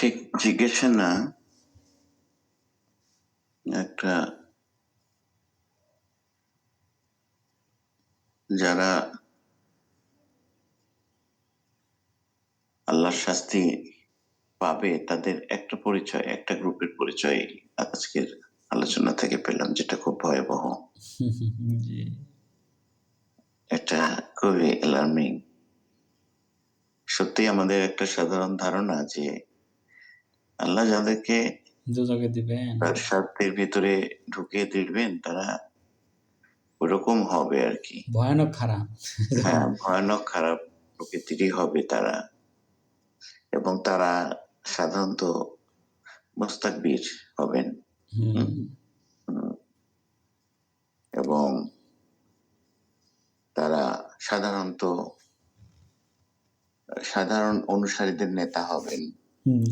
ঠিক জিজ্ঞাসা না, একটা যারা আল্লাহর শাস্তি পাবে তাদের একটা পরিচয়, একটা গ্রুপের পরিচয় আজকের আলোচনা থেকে পেলাম, যেটা খুব ভয়াবহ। জি এটা খুবই অ্যালার্মিং। সত্যি আমাদের একটা সাধারণ ধারণা যে আল্লাহ যাদেরকে দোজখে দিবেন, তার স্বার্থের ভিতরে ঢুকিয়ে দিবেন তারা ওরকম হবে আর কি। ভয়ানক খারাপ। হ্যাঁ, ভয়ানক খারাপ প্রকৃতিরই হবে তারা, এবং তারা সাধারণত মুস্তাকবির হবেন। হুম, এবং তারা সাধারণত সাধারণ অনুসারীদের নেতা হবেন,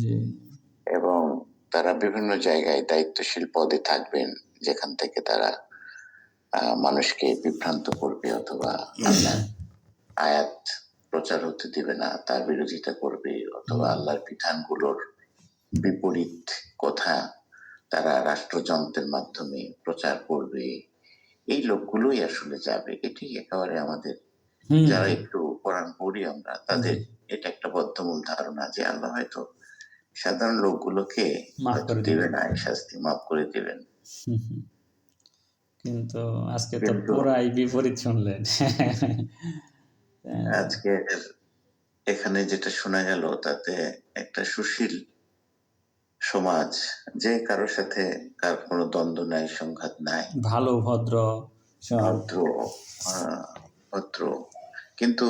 জি এবং তারা বিভিন্ন জায়গায় দায়িত্বশীল পদে থাকবেন, যেখান থেকে তারা মানুষকে বিভ্রান্ত করবে অথবা আল্লাহর আয়াত প্রচার হতে দিবে না, তার বিরোধিতা করবে, অথবা আল্লাহর বিধানগুলোর বিপরীত কথা তারা রাষ্ট্রযন্ত্রের মাধ্যমে প্রচার করবে। এই লোকগুলোই আসলে যাবে। এটি একেবারে আমাদের যারা একটু কোরআন পড়ি আমরা তাদের এটা একটা বদ্ধমূল ধারণা যে আল্লাহ হয়তো সাধারণ লোকগুলোকে মাফ করে দিবেন, এই শাস্তি মাফ করে দিবেন। কিন্তু আজকে তো পুরাই বিপরীত শুনলেন। আজকে এখানে যেটা শোনা গেল তাতে একটা সুশীল সমাজ, যে কারোর সাথে কার কোনো দ্বন্দ্ব নাই, সংঘাত নাই, ভালো ভদ্র ভদ্র ভদ্র, কিন্তু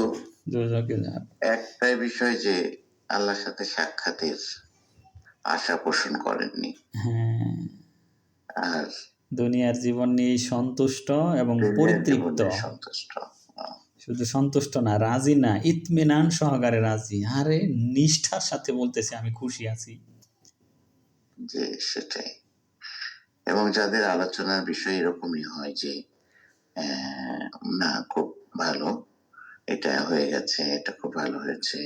দোজখে যান। একটাই বিষয় যে আল্লাহর সাথে সাক্ষাতের আশা পোষণ করেননি। হ্যাঁ, আর দুনিয়ার জীবন নিয়ে সন্তুষ্ট এবং পরিতৃপ্ত। সন্তুষ্ট, শুধু সন্তুষ্ট না, রাজি না, ইতমিনান সহকারে রাজি। আরে নিষ্ঠার সাথে বলতেছে আমি খুশি আছি। যে সেটাই। এবং যাদের আলোচনার বিষয় এরকমই হয় যে না খুব ভালো, এটা হয়ে গেছে, এটা খুব ভালো হয়েছে,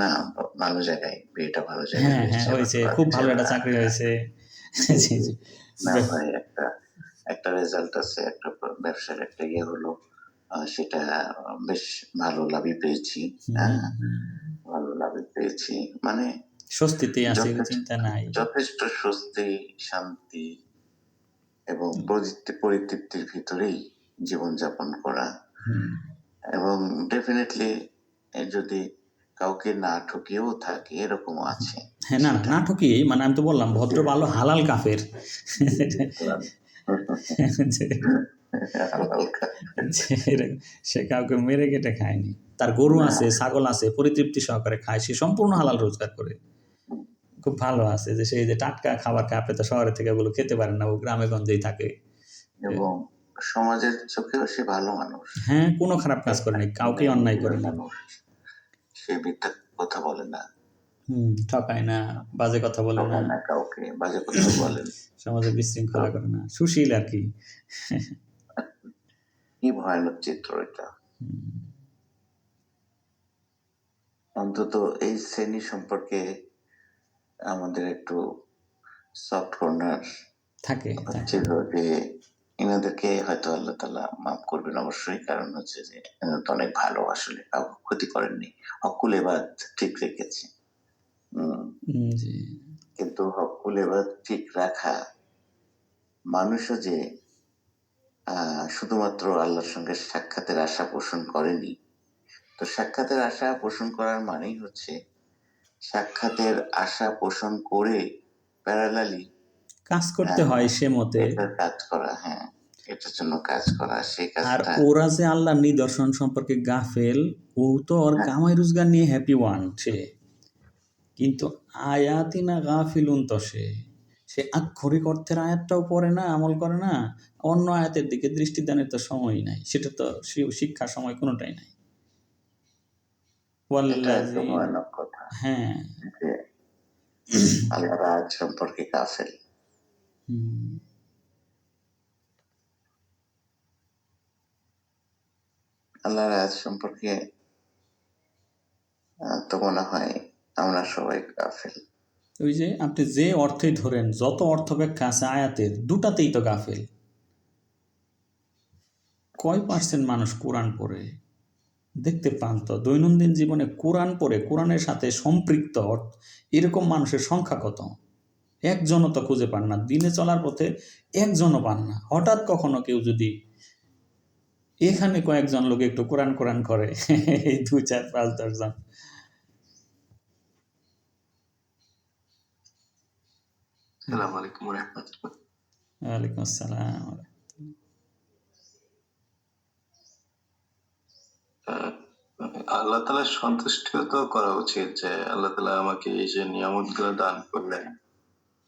না ভালো জায়গায় বিয়েটা ভালো জায়গায় হয়েছে, খুব ভালো একটা চাকরি হয়েছে। না ভাই, একটা রেজাল্ট আছে, একটা ব্যবসার একটা ইয়ে হলো, সেটা বেশ ভালো লাভই পেয়েছি, ভালো লাভই পেয়েছি, মানে স্বস্তিতে আছে, চিন্তা নাই, যথেষ্ট স্বস্তি, শান্তি এবং পরিতৃপ্তির ভিতরেই জীবনযাপন করা। এবং ডেফিনেটলি যদি কাউকে না ঠকিয়েও থাকে, এরকম আছে। হ্যাঁ, না না ঠকিয়ে, মানে আমি তো বললাম ভদ্র ভালো হালাল কাফের। সে কাউকে মেরে কেটে খায়নি, তার গরু আছে, ছাগল আছে, পরিতৃপ্তি সহকারে খায়, সে সম্পূর্ণ হালাল রোজগার করে, খুব ভালো আছে। যে সেই যে টাটকা খাবার খায়, আপনি তো শহরে থেকে ওগুলো খেতে পারেন না, ও গ্রামে গঞ্জেই থাকে, এবং সমাজের চোখেও সে ভালো মানুষ। হ্যাঁ, কোনো খারাপ কাজ করেনি, কাউকে অন্যায় করেনি, সে মিথ্যা কথা বলে না, ঠকায় না, বাজে কথা বলে না, কাউকে বাজে কথা বলেন, সমাজে বিশৃঙ্খলা করে না, সুশীল আর কি। কি ভয়ানক চিত্র এটা। অন্তত এই শ্রেণী সম্পর্কে আমাদের একটু সফট কর্নার থাকে, ছিল যে এনাদেরকে হয়তো আল্লাহ তাআলা মাফ করবেন অবশ্যই, কারণ হচ্ছে যে এনারা তো অনেক ভালো, আসলে কাউকে ক্ষতি করেননি, হকুল এবাদ ঠিক রেখেছে। কিন্তু হকুল এবাদ ঠিক রাখা মানুষও যে শুধুমাত্র আল্লাহর সঙ্গে সাক্ষাতের আশা পোষণ করেনি, তো সাক্ষাতের আশা পোষণ করার মানেই হচ্ছে সাক্ষাতের আশা পোষণ করে প্যারালালি কাজ করতে হয় সে মতে, কাজ করা, হ্যাঁ এটার জন্য কাজ করা, সেই কাজ। আর ওরা যে আল্লাহর নিদর্শন সম্পর্কে গাফেল, ও তো ওর কামাই রোজগার নিয়ে হ্যাপি ওয়ান সে, কিন্তু আয়াতিনা গাফিলুন, তো সে আক্ষরিক অর্থের আয়াতটাও পড়ে না, আমল করে না, অন্য আয়াতের দিকে দৃষ্টিদানের তো সময়ই নাই, সেটা তো শিক্ষার সময় কোনোটাই নাই। হ্যাঁ, আল্লাহর আয়াত সম্পর্কে গাফেল। আল্লাহর আয়াত সম্পর্কে তো মনে হয় আমরা সবাই গাফেল। ওই যে আপনি যে অর্থেই ধরেন, যত অর্থ ব্যাখ্যা আছে আয়াতের, দুটাতেই তো গাফেল। কয় পার্সেন্ট মানুষ কোরআন পড়ে? দেখতে পান তো দৈনন্দিন জীবনে কোরআন পড়ে, কোরআনের সাথে সম্পৃক্ত এরকম মানুষের সংখ্যা কত? একজনও তো খুঁজে পান না, দিনে চলার পথে একজনও পান না। হঠাৎ কখনো কেউ যদি এখানে কয়েকজন লোক একটু কোরআন কোরআন করে, এই 2, 4, 5, 10 জন। আসসালামু আলাইকুম ওয়া রাহমাতুল্লাহ। ওয়ালাইকুম আসসালাম। আল্লাহ তাআলার সন্তুষ্টিও তো করা উচিত, যে আল্লাহ তাআলা আমাকে এই যে নিয়ামতগুলো দান করলেন,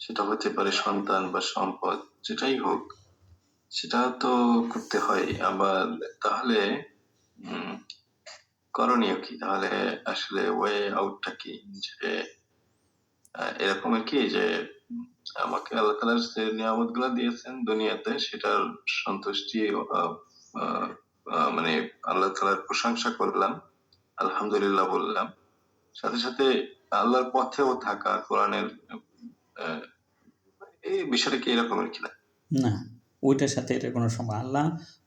সেটা হতে পারে সন্তান বা সম্পদ, যেটাই হোক, সেটা তো করতে হয়। আবার তাহলে উম, করণীয় কি? তাহলে আসলে ওয়ে আউটটা কি? যে এরকমের কি যে আমাকে আল্লাহ তাআলা যে নিয়ামত গুলা দিয়েছেন দুনিয়াতে, সেটার সন্তুষ্টি আহ, মানে আল্লাহ তাআলার প্রশংসা করলাম, আলহামদুলিল্লাহ বললাম, সাথে সাথে আল্লাহর পথেও থাকা, কোরআনের আহ, এই বিষয়টা কি এরকমের কিনা? না, ওইটার সাথে এটা কোনো সম্পর্ক। আল্লাহ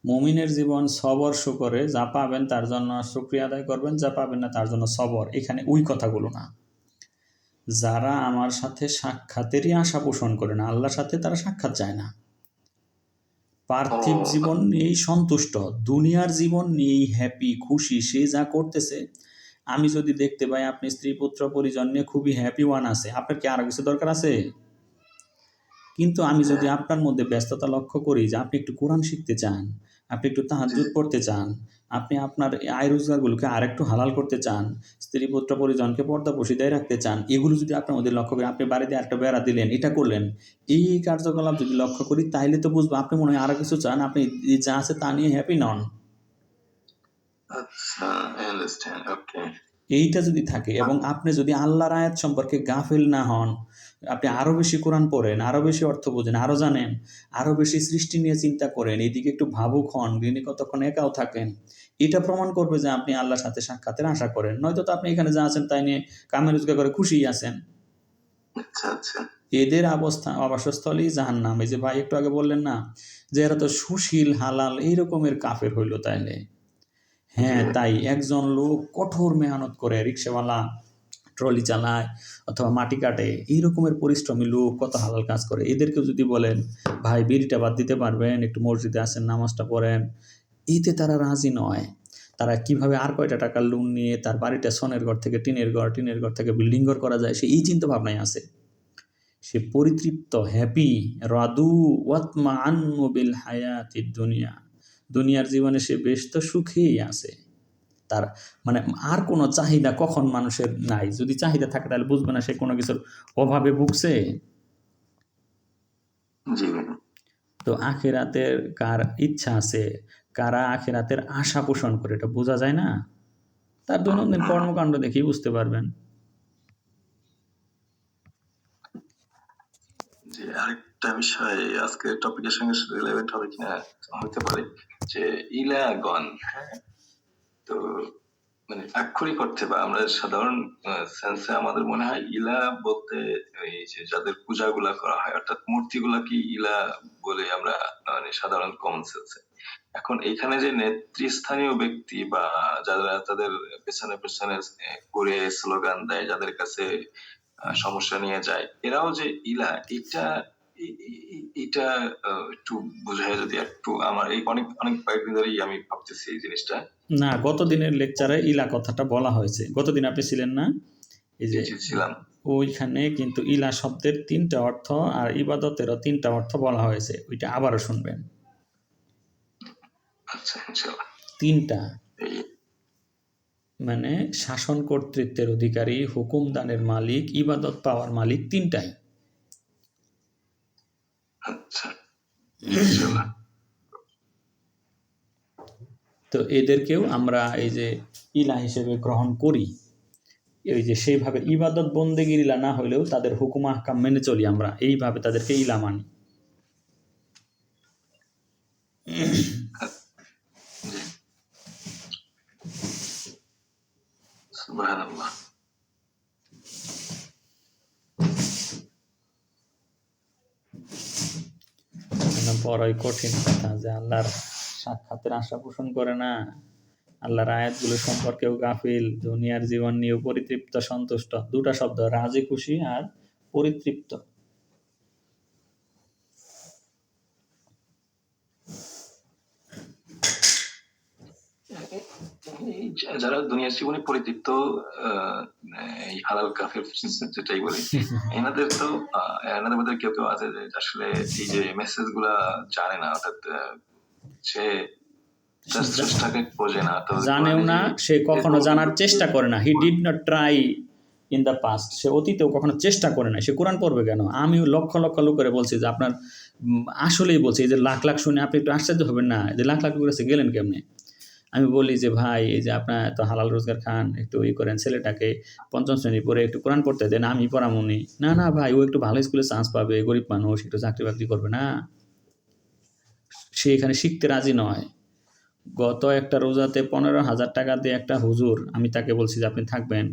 মুমিনের জীবন সবর শুকরে, যা পাবেন তার জন্য শুকরিয়া আদায় করবেন, যা পাবেন না তার জন্য সবর। এখানে ওই কথাগুলো না। যারা আমার সাথে সাক্ষাতেরই আশা পোষণ করে না, আল্লাহর সাথে তারা সাক্ষাৎ চায় না। পার্থিব জীবন নিয়েই সন্তুষ্ট, দুনিয়ার জীবন নিয়েই হ্যাপি, খুশি। সে যা করতেছে, আমি যদি দেখতে পাই আপনি স্ত্রী পুত্র পরিজন নিয়ে খুবই হ্যাপি ওয়ান আছে, আপনার কি আরো কিছু দরকার আছে? কিন্তু আমি যদি আপনার মধ্যে ব্যস্ততা লক্ষ্য করি যে আপনি একটু কোরআন শিখতে চান, আপনি একটু তাহাজ্জুদ পড়তে চান, আপনি আপনার আয় রোজগারগুলোকে আরেকটু হালাল করতে চান, স্ত্রী পুত্র পরিজনকে পর্দা পশিদায় রাখতে চান, এগুলো যদি আপনার মধ্যে লক্ষ্য করি, আপনি বাড়িতে একটা বেড়া দিলেন, এটা করলেন, এই কার্যকলাপ যদি লক্ষ্য করি, তাইলে তো বুঝবো আপনি মনে হয় আরো কিছু চান, আপনি যা আছে তা নিয়ে হ্যাপি নন। আচ্ছা, আই আন্ডারস্ট্যান্ড। ওকে। এইটা যদি থাকে এবং আপনি যদি আল্লাহর আয়াত সম্পর্কে গাফিল না হন, আপনি আরো বেশি কোরআন পড়েন, আরো বেশি অর্থ বোঝেন, আরো জানেন, আরো বেশি সৃষ্টি নিয়ে চিন্তা করেন, এইদিকে একটু ভাবুক হন, দিনে কতক্ষণ একাও থাকেন, এটা প্রমাণ করবে যে আপনি আল্লাহর সাথে সাক্ষাতের আশা করেন। নয়তো তো আপনি এখানে যা আছেন তাই নিয়ে কামে রোজগার করে খুশিই আছেন। আচ্ছা আচ্ছা। এদের আবাসস্থলই জাহান্নাম। এই যে ভাই একটু আগে বললেন না যে এরা তো সুশীল হালাল, এইরকমের কাফের হইল তাইলে? হ্যাঁ, তাই একজন লোক কঠোর মেহনত করে, রিক্সাওয়ালা, ট্রলি চালায় অথবা মাটি কাটে, এই রকমের পরিশ্রমী লোক কত হালাল কাজ করে। এদেরকেও যদি বলেন ভাই বিড়িটা বাদ দিতে পারবেন, একটু মসজিদে আসেন, নামাজটা পড়েন, এতে তারা রাজি নয়। তারা কিভাবে আর কয়টা টাকার লোন নিয়ে তার বাড়িটা সনের ঘর থেকে টিনের ঘর, টিনের ঘর থেকে বিল্ডিং ঘর করা যায়, সে এই চিন্তা ভাবনায় আছে। সে পরিতৃপ্ত, হ্যাপি, রাদু ওয়াতমা আন্নু বিল হায়াতিদ দুনিয়া, দুনিয়ার জীবনে সে বেশ তো সুখেই আছে। তার মানে আর কোনো চাহিদা কখন মানুষের নাই। যদি চাহিদা থাকে তাহলে বুঝবে না সে কোনো কিছুর অভাবে ভুগছে। জি। তো আখিরাতের কার ইচ্ছা আছে, কারা আখিরাতের আশা পোষণ করে, এটা বোঝা যায় না? তার দৈনন্দিন কর্মকাণ্ড দেখেই বুঝতে পারবেন। জি, আরেকটা বিষয় আজকের টপিকের সঙ্গে রিলেভেন্ট হবে কিনা হতে পারে, যে ইলাগন, হ্যাঁ, তো মানে আক্ষরিক অর্থে বা আমরা সাধারণ সেন্সে আমাদের মনে হয় ইলা বলতে এই যে যাদের পূজাগুলা করা হয়, অর্থাৎ মূর্তিগুলা কি ইলা বলে আমরা মানে সাধারণ কমন সেন্সে। এখন এখানে যে নেতৃস্থানীয় ব্যক্তি বা যারা তাদের পেছনে পেছনে করে স্লোগান দেয়, যাদের কাছে সমস্যা নিয়ে যায়, এরাও যে ইলা, এটা একটু বুঝায় যদি একটু, আমার এই অনেক অনেক কয়েকদিন ধরেই আমি ভাবতেছি এই জিনিসটা। না, গতদিনের লেকচারে ইলা কথাটা বলা হয়েছে, গতদিন আপনি ছিলেন না? এই যে ছিলাম। ওইখানে কিন্তু ইলা শব্দের 3টা অর্থ আর ইবাদতেরও 3টা অর্থ বলা হয়েছে, ওইটা আবারও শুনবেন। আচ্ছা, ইনশাআল্লাহ। 3টা মানে শাসন কর্তৃত্বের অধিকারী, হুকুম দানের মালিক, ইবাদত পাওয়ার মালিক, 3টাই। আচ্ছা, ইনশাআল্লাহ। তো এদেরকেও আমরা এই যে ইলা হিসেবে গ্রহণ করি। এই যে সেইভাবে ইবাদত বন্দেগীর ইলা না হলেও তাদের হুকুম আহকাম মেনে চলি আমরা, এইভাবে তাদেরকে ইলা মানি। সুবহানাল্লাহ। বড়ই কঠিন কথা যে আল্লাহর সাক্ষাতের আশা পোষণ করে না, আল্লাহর আয়াতগুলো সম্পর্কেও গাফিল, দুনিয়ার জীবন নিয়ে পরিতৃপ্ত, সন্তুষ্ট, দুটা শব্দ, রাজি খুশি আর পরিতৃপ্ত। এই যারা দুনিয়ার জীবনে পরিতৃপ্ত, আহ, এই হালাল কাফের যেটাই বলি, এনাদের তো এনাদের মধ্যে কেউ কেউ আছে যে আসলে এই যে মেসেজ গুলা জানে না, অর্থাৎ সে just স্রষ্টাকে বোঝে না, তো জানেও না, সে কখনো জানার চেষ্টা করে না। He did not try in the past, সে অতীতেও কখনো চেষ্টা করে না। সে কোরআন পড়বে কেন? আমি লক্ষ লক্ষ লোক করে বলছি যে আপনার আসলেই বলছি, এই যে লাখ লাখ শুনে আপনি একটু আশ্চর্য হবেন না যে লাখ লাখ করেছে গেলেন কেমনে। আমি বলি যে ভাই, এই যে আপনার এত হালাল রোজগার খান, একটু করেন, ছেলেটাকে পঞ্চম শ্রেণী পড়ে একটু কোরআন পড়তে দেন, আমি পড়ামুনি। না না ভাই, ও একটু ভালো স্কুলে চান্স পাবে, গরিব মানুষ, একটু চাকরি বাকরি করবে না, সে এখানে শিখতে রাজি নয়। গত একটা রোজাতে 15,000 টাকা দিয়ে একটা হুজুর, আমি তাকে বলছি যে আপনি থাকবেন,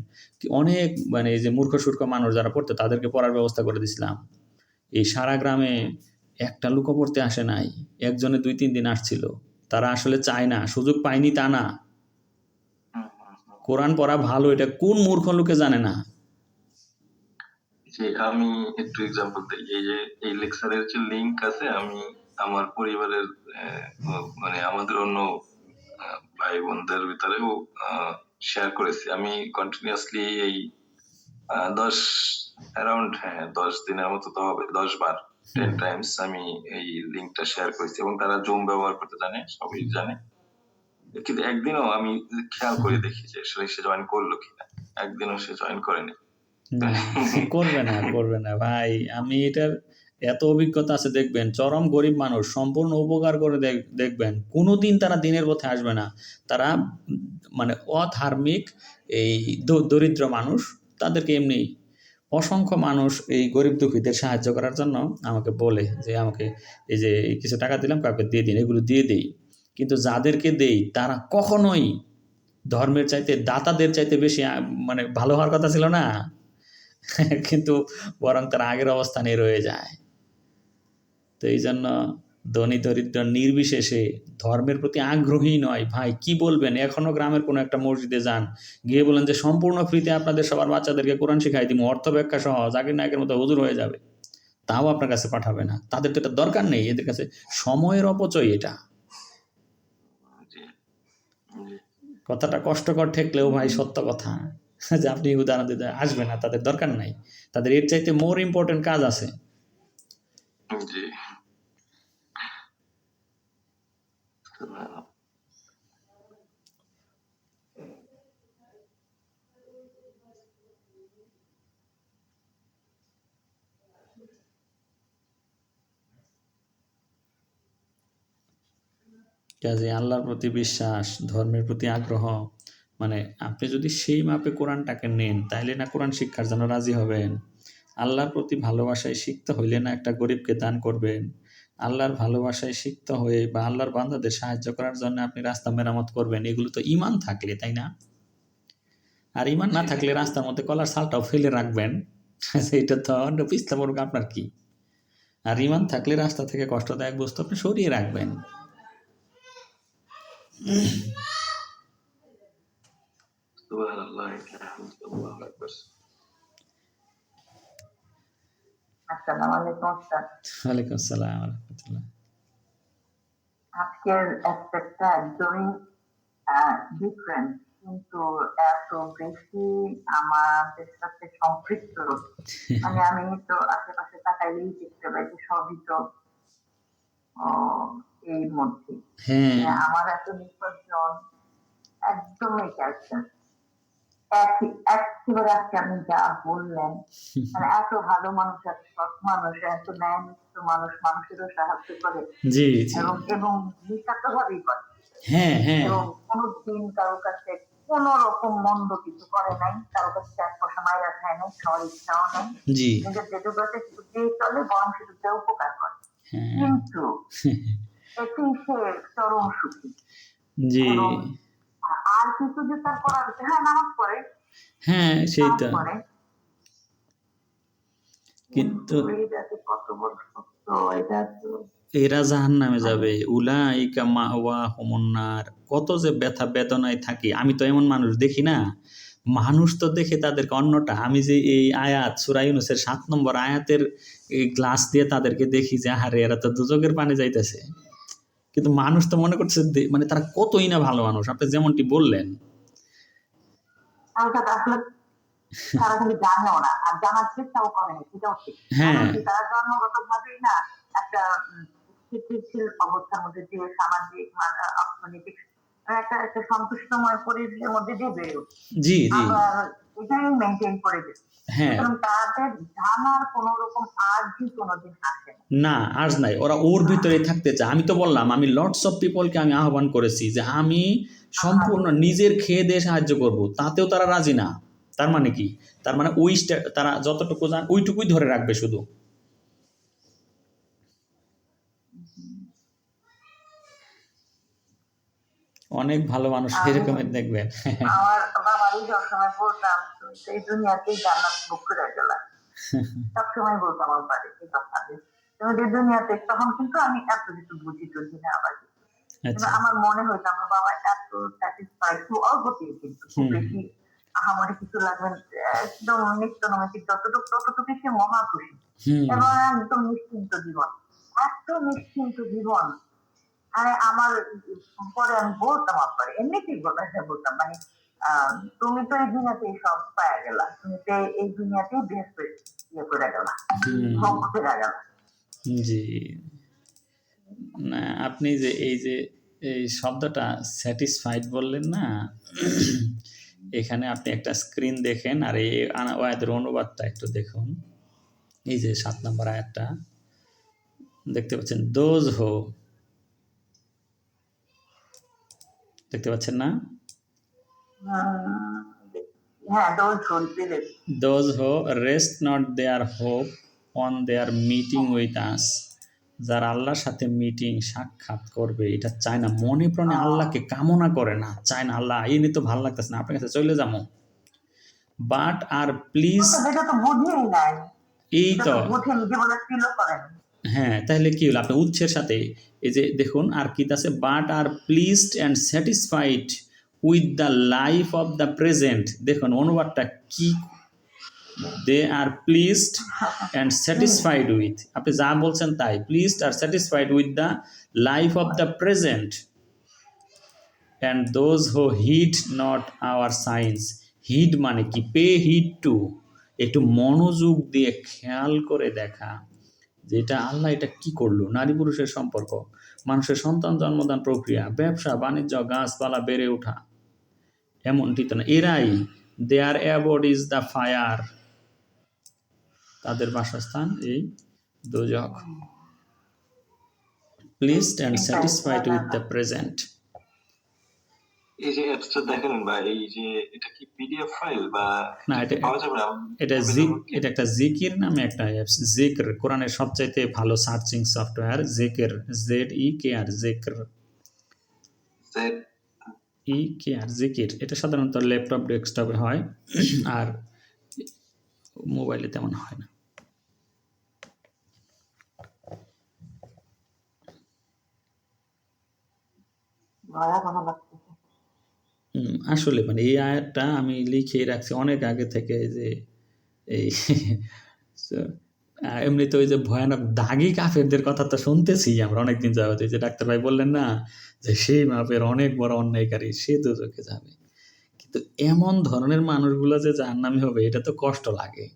অনেক মানে এই যে মূর্খ সূর্খ মানুষ যারা পড়তে তাদেরকে পড়ার ব্যবস্থা করে দিছিলাম। এই সারা গ্রামে একটা লোকও পড়তে আসে নাই, একজনে 2-3 দিন আসছিল। তারা আসলে চায় না, সুযোগ পায়নি তা না, কোরআন পড়া ভালো এটা কোন মূর্খ লোকে জানে না। যে আমি একটু এক্সাম্পল দিই, এই যে এই লেকচারের যে লিংক আছে, আমি আমার পরিবারের মানে আমাদের অন্য ভাই বোনদের ভিতরেও শেয়ার করেছি। আমি কন্টিনিউয়াসলি এই 10 অ্যারাউন্ড 10 দিনের মতো তো হবে, 10 বার 10 টাইমস আমি এই লিংকটা শেয়ার করেছি, এবং তারা জুম ব্যবহার করতে জানে, সবই জানে। কিন্তু একদিনও আমি খেয়াল করে দেখি যে আসলে সে জয়েন করলো কিনা, একদিনও সে জয়েন করেনি। করবে না ভাই, আমি এটার এত অভিজ্ঞতা আছে। দেখবেন চরম গরিব মানুষ সম্পূর্ণ উপকার করে দেখবেন কোনোদিন তারা দিনের পথে আসবে না। তারা মানে অধার্মিক এই দরিদ্র মানুষ, তাদেরকে এমনি অসংখ্য মানুষ এই গরিব দুঃখীদের সাহায্য করার জন্য আমাকে বলে যে আমাকে এই যে কিছু টাকা দিলাম, কাউকে দিয়ে দিন, এগুলো দিয়ে দেই। কিন্তু যাদেরকে দেই তারা কখনোই ধর্মের চাইতে, দাতাদের চাইতে বেশি মানে ভালো হওয়ার কথা ছিল না, কিন্তু বরং তারা আগের অবস্থানে রয়ে যায়। তো এই জন্য ধনী দরিদ্র নির্বিশেষে ধর্মের প্রতি আগ্রহী নয় ভাই, কি বলবেন? এখনো গ্রামের কোনো একটা মসজিদে যান, গিয়ে বলেন যে সম্পূর্ণ ফ্রিতে আপনাদের সবার বাচ্চাদেরকে কোরআন শিখাই দিব, অর্থ ব্যাখ্যা সহ, জাকির নায়কের মতো হুজুর হয়ে যাবে, তাও আপনার কাছে পাঠাবে না। তাদের তো এটা দরকার নেই, এদের কাছে সময়ের অপচয় এটা। কথাটা কষ্টকর ঠেকলেও ভাই সত্য কথা, যে আপনি উদাহরণ দিতে আসবে না, তাদের দরকার নাই, তাদের এর চাইতে মোর ইম্পর্টেন্ট কাজ আছে। জি। কাজে আল্লাহর প্রতি বিশ্বাস, ধর্মের প্রতি আগ্রহ, মানে আপনি যদি সেই মাপে কোরআনটাকে নেন, তাইলে না কোরআন শিক্ষার জন্য রাজি হবেন। আল্লাহর প্রতি ভালোবাসায় শিখতে হইলে না একটা গরিবকে দান করবেন। আল্লাহর ভালোবাসায় শিখতে হয়ে বা আল্লাহর বান্দাদের সাহায্য করার জন্য আপনি রাস্তা মেরামত করবেন। এগুলো তো ঈমান থাকলে, তাই না? আর ঈমান না থাকলে রাস্তার মধ্যে কলার ছালটাও ফেলে রাখবেন, সেইটা তো পিছলা পড়ুক, আপনার কি? আর ঈমান থাকলে রাস্তা থেকে কষ্টদায়ক বস্তু আপনি সরিয়ে রাখবেন। আসসালামু আলাইকুম স্যার। ওয়ালাইকুম আসসালাম ওয়া রাহমাতুল্লাহ। আজকের অ্যাসপেক্টটা একদমই ডিফারেন্ট, কিন্তু এত বেশি আমাদের সাথে সম্পৃক্ত, মানে আমি তো আশেপাশে তাকাইলেই দেখতে পাই যে সবই তো এই মধ্যে। আমার এত নির্বাচন একদমই ক্যালচার একেবারে আজকে আপনি যা বললেন, মানে এত ভালো মানুষ, এত সৎ মানুষ, এত ন্যায়নিষ্ঠ মানুষ, মানুষেরও সাহায্য করে, জি এবং নিঃস্বার্থ ভাবেই করে, এবং কোনোদিন কারোর কাছে কোন রকম মন্দ কিছু করে নাই, কারোর কাছে 1 পয়সা মাইরা খায় নাই, খাওয়ার ইচ্ছাও নাই, নিজের যেটুকু আছে সেটুকু দিয়ে চলে, বরং সেটুকু উপকার করে। কিন্তু এটি সে চরম সুখী। আর কিছু যে তার করার, নামাজ পড়ে, সেইটা কিন্তু কত বড় সত্য এটা। তো এরা জাহান্নামে যাবে, উলাইকা মাওয়াহুমুন নার। কত যে ব্যথা বেদনায় থাকি, আমি তো এমন মানুষ দেখি না, মানুষ তো দেখে তাদেরকে অন্যটা। আমি যে এই আয়াত সূরা ইউনূসের ৭ নম্বর আয়াতের এই গ্লাস দিয়ে তাদেরকে দেখি যে আহারে এরা তো দুজকের পানে যাইতেছে, কিন্তু মানুষ তো মনে করছে মানে তারা কতই না ভালো মানুষ। আপনি যেমনটি বললেন, আসলে তারা কিন্তু জানেও না, আর জানার চেষ্টাও করেনি, সেটাও ঠিক। হ্যাঁ তারা জন্মগত ভাবেই না একটা স্থিতিশীল অবস্থার মধ্যে দিয়ে, সামাজিক অর্থনৈতিক একটা একটা সন্তুষ্টময় পরিবেশের মধ্যে দিয়ে বেড়ে উঠে, জি জি আবার এটাই মেনটেন করে গেছে। হ্যাঁ, সুতরাং তাদের জানার কোন রকম আর্জি কোনোদিন আসে না। না আজ নাই, ওরা ওর ভিতরেই থাকতে চায়। আমি তো বললাম, আমি লটস অফ পিপলকে আমি আহ্বান করেছি যে আমি সম্পূর্ণ নিজের খেয়ে দিয়ে সাহায্য করব, তাতেও তারা রাজি না। তার মানে কি? তার মানে ওই তারা যতটুকু জান ওইটুকুই ধরে রাখবে শুধু। অনেক ভালো মানুষ এরকমের দেখবেন। আমার বাবারই সবসময় বলতাম, তুমি তো এই দুনিয়াতেই জান্নাত ভোগ করে গেলা। সবসময় বলতাম আমার বাড়ি এই কথা, তুমি যে দুনিয়াতে, তখন কিন্তু আমি এত কিছু বুঝি টুঝি না আবার, কিন্তু আমার মনে হইতো আমার বাবা এত স্যাটিসফাইড, খুব অল্পতেই, কিন্তু খুব বেশি আহামরি কিছু লাগবে, একদম নিত্য নৈমিত্তিক যতটুকু ততটুকু সে মহা খুশি, এবং একদম নিশ্চিন্ত জীবন, এত নিশ্চিন্ত জীবন। আরে আমার পরে আমি বলতাম আপনার এমনিতেই বলতাম, মানে তুমি তো এই দুনিয়াতেই সব পাওয়া গেলা, তুমি তো এই দুনিয়াতেই বেশ ইয়ে করে গেলা, ভোগ করে গেলা। জি না, আপনি যে এই শব্দটা স্যাটিসফাইড বললেন না, এখানে আপনি একটা স্ক্রিন দেখেন আর এই আয়াতের অনুবাদটা একটু দেখুন। এই যে ৭ নম্বর আয়াতটা দেখতে পাচ্ছেন, দোজ হো, দেখতে পাচ্ছেন না? হ্যাঁ, those who rest not their hope on their meeting with us, যারা আল্লাহর সাথে মিটিং সাক্ষাৎ করবে এটা চায় না, মনে প্রাণে আল্লাহকে কামনা করে না, চায় না আল্লাহ এই নিয়ে তো ভালো লাগতেছে না, আপনার কাছে চলে যাবো। বাট আর প্লিজ, এই তো হ্যাঁ, তাহলে কি হলো? আপনি উৎসের সাথে এই যে দেখুন আর কি আছে, but are pleased and satisfied with the life of the present. দেখুন অনুবাদটা কি, they are pleased and satisfied with, আপনি যা বলছেন তাই, প্লিজড আর satisfied with the life of the present and those who heed not our signs. Heed মানে কি? পে হিড টু, একটু মনোযোগ দিয়ে খেয়াল করে দেখা যেটা আল্লাহ এটা কি করলো, নারী পুরুষের সম্পর্ক, মানুষের সন্তান জন্মদান প্রক্রিয়া, ব্যবসা বাণিজ্য, গাছপালা বেড়ে ওঠা, এমনটি তো না। এরাই their abode is the fire, তাদের বাসস্থান এই দোজখ। Pleased and satisfied with the present. এই যে অ্যাপসটা দেখেন, বা এই যে এটা কি পিডিএফ ফাইল বা না, এটা পাওয়া যাবে? এটা একটা জিকির নামে একটা অ্যাপস। জিকর কোরআনের সবচাইতে ভালো সার্চিং সফটওয়্যার জিকির, ZEKR, জিকর, EKR, জিকির। এটা সাধারণত ল্যাপটপ ডেস্কটপে হয় আর মোবাইলে তেমন হয় না। আসলে মানে এই আয়াতটা আমি লিখে রাখছি অনেক আগে থেকে, যে এই এমনিতে ওই যে ভয়ানক দাগি কাফেরদের কথা তো শুনতেছি আমরা অনেকদিন যাবত, যে ডাক্তার ভাই বললেন না যে সেই মাপের অনেক বড় অন্যায়কারী সে দোজখে যাবে, কিন্তু এমন ধরনের মানুষগুলো যে জাহান্নামী হবে এটা তো কষ্ট লাগে,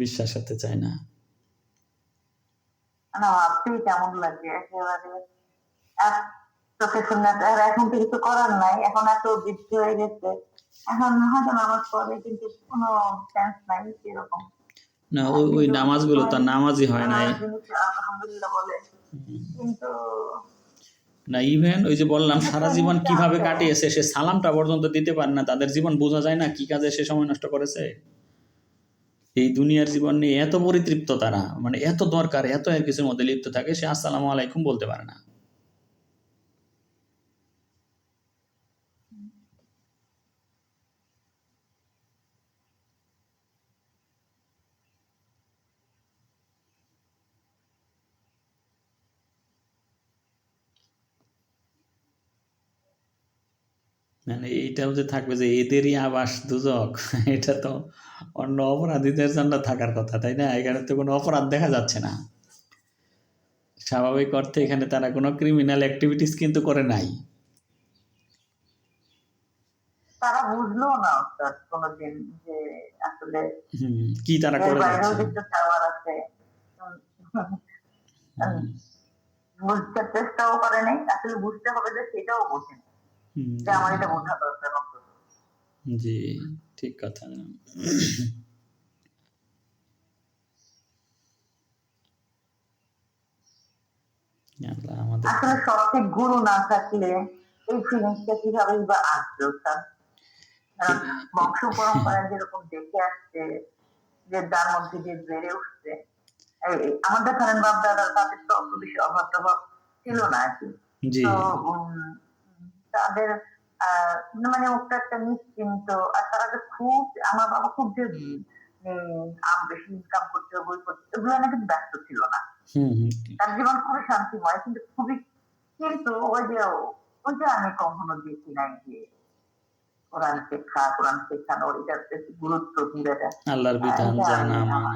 বিশ্বাস হতে চায় না। ভাবতেই কেমন লাগে একেবারে, এখন তো কিছু করার নাই, এখন এত বৃদ্ধ হয়ে গেছে, এখন হয়তো নামাজ পড়ে কিন্তু কোনো সেন্স নাই এরকম। না ওই নামাজগুলো তো নামাজই হয় নাই, আলহামদুলিল্লাহ বলে, কিন্তু না ইভেন ওই যে বললাম সারা জীবন কিভাবে কাটিয়েছে সে সালামটা পর্যন্ত দিতে পারে না, তাদের জীবন বোঝা যায় না কি কাজে সে সময় নষ্ট করেছে। এই দুনিয়ার জীবন নিয়ে এত পরিতৃপ্ত তারা, মানে এত দরকার, এত এর কিছুর মধ্যে লিপ্ত থাকে, সে আসসালামু আলাইকুম বলতে পারে না। মানে এইটাও যে থাকবে যে এদেরই আবাস দুজক, এটা তো অন্য অপরাধীদের জন্য থাকার কথা, তাই না? এখানে তো কোনো অপরাধ দেখা যাচ্ছে না। স্বাভাবিক অর্থে এখানে তারা কোনো ক্রিমিনাল অ্যাক্টিভিটিস কিন্তু করে নাই। তারা বুঝলো না অর্থাৎ কোনোদিন যে আসলে কি তারা এর করে বাইরেও যাচ্ছে। যে চাওয়ার আছে, বুঝতে চেষ্টাও করে নাই, আসলে বুঝতে হবে যে সেটাও বোঝে না, যে আমার এটা বোঝা দরকার অন্তত। জি, ঠিক কথা। আল্লাহ আমাদের আসলে সঠিক গুরু না থাকলে এই ফিলিংসটা কিভাবেই বা আসবে ওটা। বংশ পরম্পরায় যেরকম দেখে আসছে, যে যার মধ্যে যে বেড়ে উঠছে, আমাদের ধরেন বাপ দাদার তাদের তো অত বেশি অভাব টভাব ছিল না আর কি। জি তো তাদের মানে ওটা একটা নিশ্চিন্ত, আর তারা যে খুব, আমার বাবা খুব যে বেশি ইনকাম করতে বই করতে, এগুলো নাকি ব্যস্ত ছিল না। তার জীবন খুবই শান্তিময়, কিন্তু খুবই, কিন্তু ওই যে আমি কখনো দেখি নাই যে কোরআন শেখানোর এটার গুরুত্ব দিবে, আল্লাহর বিধান জানা মানা।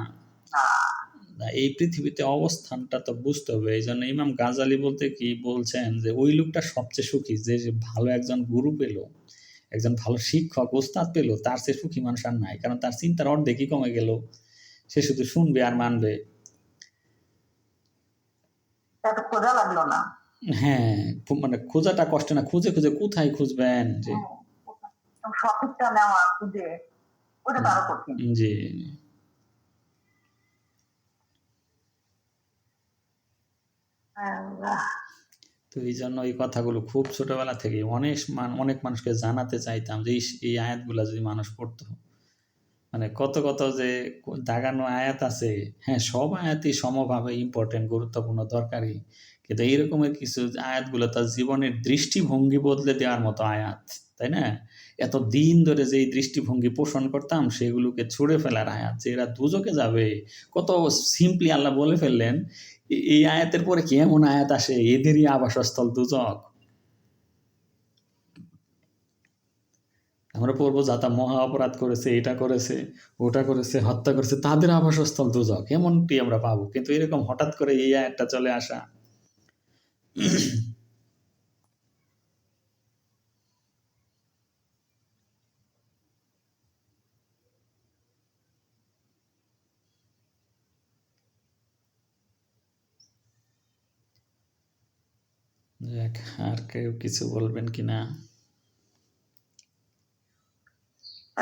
না এই পৃথিবীতে অবস্থানটা তো বুঝতে হবে। এই জন্য ইমাম গাজালি বলতে কি বলছেন যে ওই লোকটা সবচেয়ে সুখী যে ভালো একজন গুরু পেল, একজন ভালো শিক্ষক ওস্তাদ পেল, তার চেয়ে সুখী মানুষ আর নাই। কারণ তার চিন্তার অর্ধেকই কমে গেল, সে শুধু শুনবে আর মানবে। খোঁজা লাগলো না। হ্যাঁ, মানে খোঁজাটা কষ্ট না, খুঁজে খুঁজে কোথায় খুঁজবেন যে সঠিকটা নেওয়া খুঁজে, ওটা তারও কঠিন। জি তো এই জন্য এই কথাগুলো খুব ছোটবেলা থেকে অনেক মানুষকে জানাতে চাইতাম যে এই আয়াতগুলা যদি মানুষ পড়তো, মানে কত কত যে দাগানো আয়াত আছে। হ্যাঁ, সব আয়াতই সমভাবে ইম্পর্টেন্ট, গুরুত্বপূর্ণ, দরকারি, কিন্তু এইরকমের কিছু আয়াতগুলো তার জীবনের দৃষ্টিভঙ্গি বদলে দেওয়ার মতো আয়াত, তাই না? এত দিন ধরে যে দৃষ্টিভঙ্গি পোষণ করতাম সেগুলোকে ছুঁড়ে ফেলার আয়াত, যে এরা দুজকে যাবে, কত সিম্পলি আল্লাহ বলে ফেললেন। এই আয়াতের পরে কি এমন আয়াত আসে, এদেরই আবাসস্থল দুজক। আমরা পড়বো যাতা মহা অপরাধ করেছে, এটা করেছে, ওটা করেছে, হত্যা করেছে, তাদের আবাসস্থল দুজক, এমনটি আমরা পাবো। কিন্তু এরকম হঠাৎ করে এই আয়াতটা চলে আসা, আর কেউ কিছু বলবেন কিনা?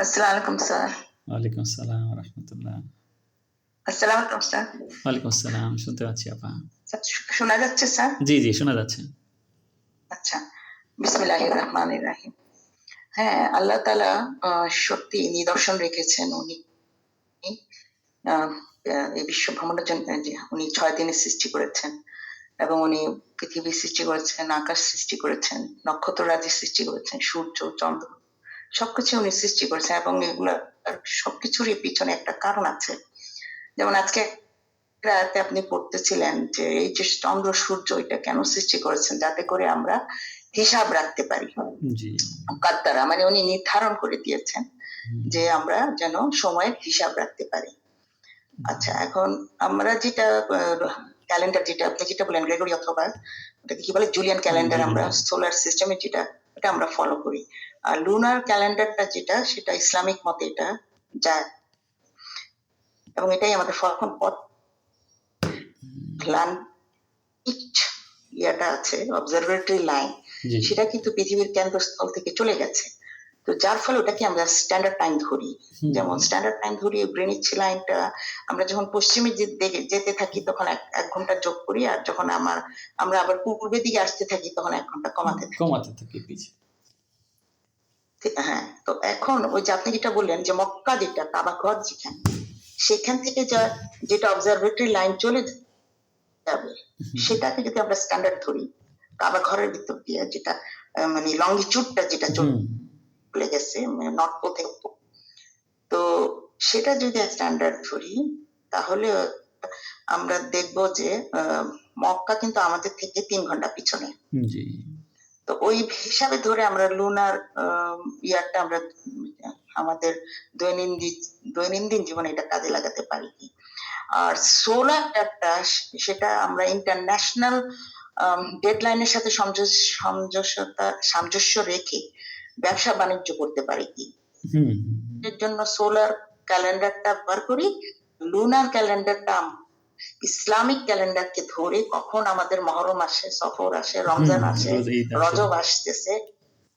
আসসালামু আলাইকুম স্যার। ওয়ালাইকুম আসসালাম ওয়া রাহমাতুল্লাহ। আসসালামু আলাইকুম স্যার। ওয়ালাইকুম আসসালাম, শুনতে পাচ্ছি আপা। শোনা যাচ্ছে স্যার? জি জি শোনা যাচ্ছে। আচ্ছা, বিসমিল্লাহির রহমানির রহিম। হ্যাঁ, আল্লাহ তাআলা সত্যি নিদর্শন রেখেছেন। উনি এই বিশ্ব ভ্রমণের জন্য উনি 6 দিনে সৃষ্টি করেছেন, এবং উনি পৃথিবী সৃষ্টি করেছেন, আকাশ সৃষ্টি করেছেন, নক্ষত্র রাজি সৃষ্টি করেছেন, সূর্য চন্দ্র সবকিছু উনি সৃষ্টি করেছেন, এবং এগুলো সবকিছুরই পিছনে একটা কারণ আছে। যেমন আজকে রাতে আপনি পড়তেছিলেন যে এই যে চন্দ্র সূর্য এটা কেন সৃষ্টি করেছেন, যাতে করে আমরা হিসাব রাখতে পারি। কাদ্দারা মানে উনি নির্ধারণ করে দিয়েছেন যে আমরা যেন সময়ের হিসাব রাখতে পারি। আচ্ছা, এখন আমরা যেটা ক্যালেন্ডার, যেটা আপনি যেটা বলেন গ্রেগরি অথবা ওটাকে কি বলে জুলিয়ান ক্যালেন্ডার, আমরা সোলার সিস্টেমে যেটা এটা আমরা ফলো করি। আর লুনার ক্যালেন্ডারটা যেটা, সেটা ইসলামিক মতে এটা যায়, এবং এটাই আমাদের ফলন পথ ইয়াটা আছে অবজারভেটরি লাইন, সেটা কিন্তু পৃথিবীর কেন্দ্রস্থল থেকে চলে গেছে। তো যার ফলে ওটাকে আমরা স্ট্যান্ডার্ড টাইম ধরি। যেমন স্ট্যান্ডার্ড টাইম ধরি গ্রিনিচ লাইনটা, আমরা যখন পশ্চিমে যেতে থাকি তখন 1 ঘন্টা যোগ করি, আর যখন আমরা আবার পূর্বের দিকে আসতে থাকি তখন 1 ঘন্টা কমাতে থাকি পিছে। হ্যাঁ, তো এখন ওই যে আপনি যেটা বললেন যে মক্কা যেটা কাবা ঘর যেখানে, সেখান থেকে যেটা অবজারভেটরি লাইন চলে যাবে, সেটাকে যদি আমরা স্ট্যান্ডার্ড ধরি, কাবা ঘরের ভিতর দিয়ে যেটা মানে লংগিটিউডটা যেটা চলে গেছে নর্থ পোল থেকে, তো সেটা যদি স্ট্যান্ডার্ড ধরি তাহলে আমরা দেখব যে মক্কা কিন্তু আমাদের থেকে 3 ঘন্টা পিছনে। তো ওই হিসাবে ধরে আমরা লুনার ইয়ারটা আমরা আমাদের দৈনন্দিন জীবনে এটা কাজে লাগাতে পারি কি। আর সোলারটা সেটা আমরা ইন্টারন্যাশনাল ডেডলাইনের সাথে সামঞ্জস্য রেখে ব্যবসা বাণিজ্য করতে পারি কি। এর জন্য সোলার ক্যালেন্ডারটা ব্যবহার করি, লুনার ক্যালেন্ডারটা ইসলামিক ক্যালেন্ডারকে ধরে কখন আমাদের মহরম আসে, সফর আসে, রমজান আসে, রজব আসতেছে,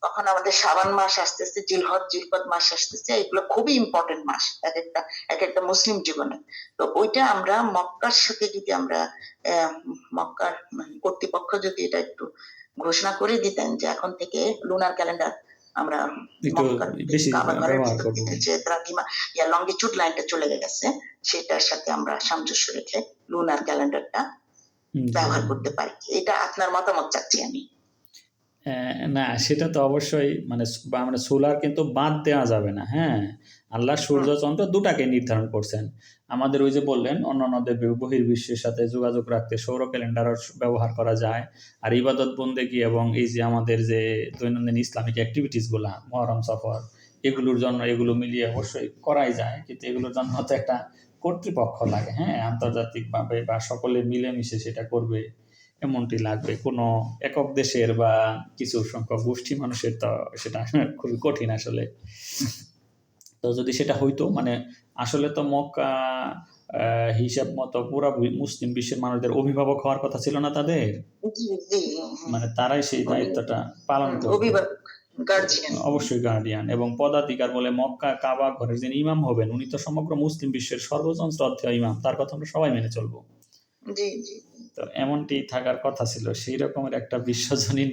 কখন আমাদের শাবান মাস আসতেছে, জিলকদ মাস আসতেছে, এগুলো খুবই ইম্পর্টেন্ট মাস এক একটা মুসলিম জীবনে। তো ওইটা আমরা মক্কার সাথে যদি আমরা মক্কার কর্তৃপক্ষ যদি এটা একটু ঘোষণা করে দিতেন যে এখন থেকে লুনার ক্যালেন্ডার আমরা যে দ্রাঘিমা লঙ্গিটিউড লাইনটা চলে গেছে সেটার সাথে আমরা সামঞ্জস্য রেখে লুনার ক্যালেন্ডারটা ব্যবহার করতে পারি। এটা আপনার মতামত চাচ্ছি আমি। না, সেটা তো অবশ্যই মানে সোলার কিন্তু বাদ দেওয়া যাবে না। হ্যাঁ, আল্লাহ সূর্য চন্দ্র দুটাকে নির্ধারণ করছেন। আমাদের ওই যে বললেন অন্যান্য বহির্বিশ্বের সাথে যোগাযোগ রাখতে সৌর ক্যালেন্ডারও ব্যবহার করা যায়। আর ইবাদত বন্দেগী এবং এই যে আমাদের যে দৈনন্দিন ইসলামিক অ্যাক্টিভিটিসগুলা, মহরম সফর, এগুলোর জন্য এগুলো মিলিয়ে অবশ্যই করাই যায়, কিন্তু এগুলোর জন্য তো একটা কর্তৃপক্ষ লাগে। হ্যাঁ, আন্তর্জাতিকভাবে বা সকলে মিলেমিশে সেটা করবে এমনটি লাগবে। কোনো একক দেশের বা কিছু সংখ্যক গোষ্ঠী মানুষের তো সেটা খুবই কঠিন আসলে। তো যদি সেটা হইতো আসলে তো মক্কা হিসাব মতো পুরা মুসলিম বিশ্বের মানুষদের অভিভাবক হওয়ার কথা ছিল না তাদের, তারাই সেই দায়িত্বটা পালন করবে, অবশ্যই গার্ডিয়ান এবং পদাধিকার বলে মক্কা কাবা ঘরের যিনি ইমাম হবেন উনি তো সমগ্র মুসলিম বিশ্বের সর্বজন শ্রদ্ধেয় ইমাম, তার কথা আমরা সবাই মেনে চলবো। তো এমনটি থাকার কথা ছিল। সেই রকমের একটা বিশ্বজনীন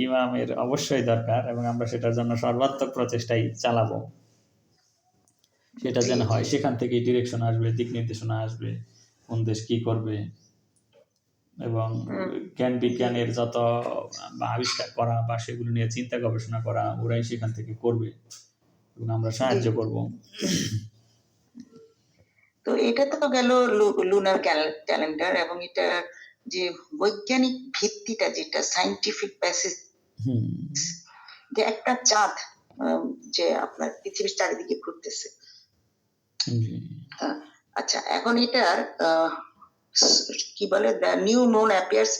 ইমামের অবশ্যই দরকার এবং আমরা সেটার জন্য সর্বাত্মক প্রচেষ্টাই চালাবো। সেটা যেন হয়, সেখান থেকে ডিরেকশন আসবে, দিক নির্দেশনা আসবে, কোন দেশ কি করবে এবং জ্ঞান বিজ্ঞানের যত আবিষ্কার করা বা সেগুলো নিয়ে চিন্তা গবেষণা করা ওরাই সেখান থেকে করবে এবং আমরা সাহায্য করব। তো এটা তো গেল লুনার ক্যালেন্ডার এবং এটা যে বৈজ্ঞানিক ভিত্তিটা যেটা সায়েন্টিফিক বেসিস, যে একটা চাঁদ যে আপনার পৃথিবীর চারিদিকে ঘুরতেছে। আচ্ছা, এখন এটার কি বলে, the new moon appears,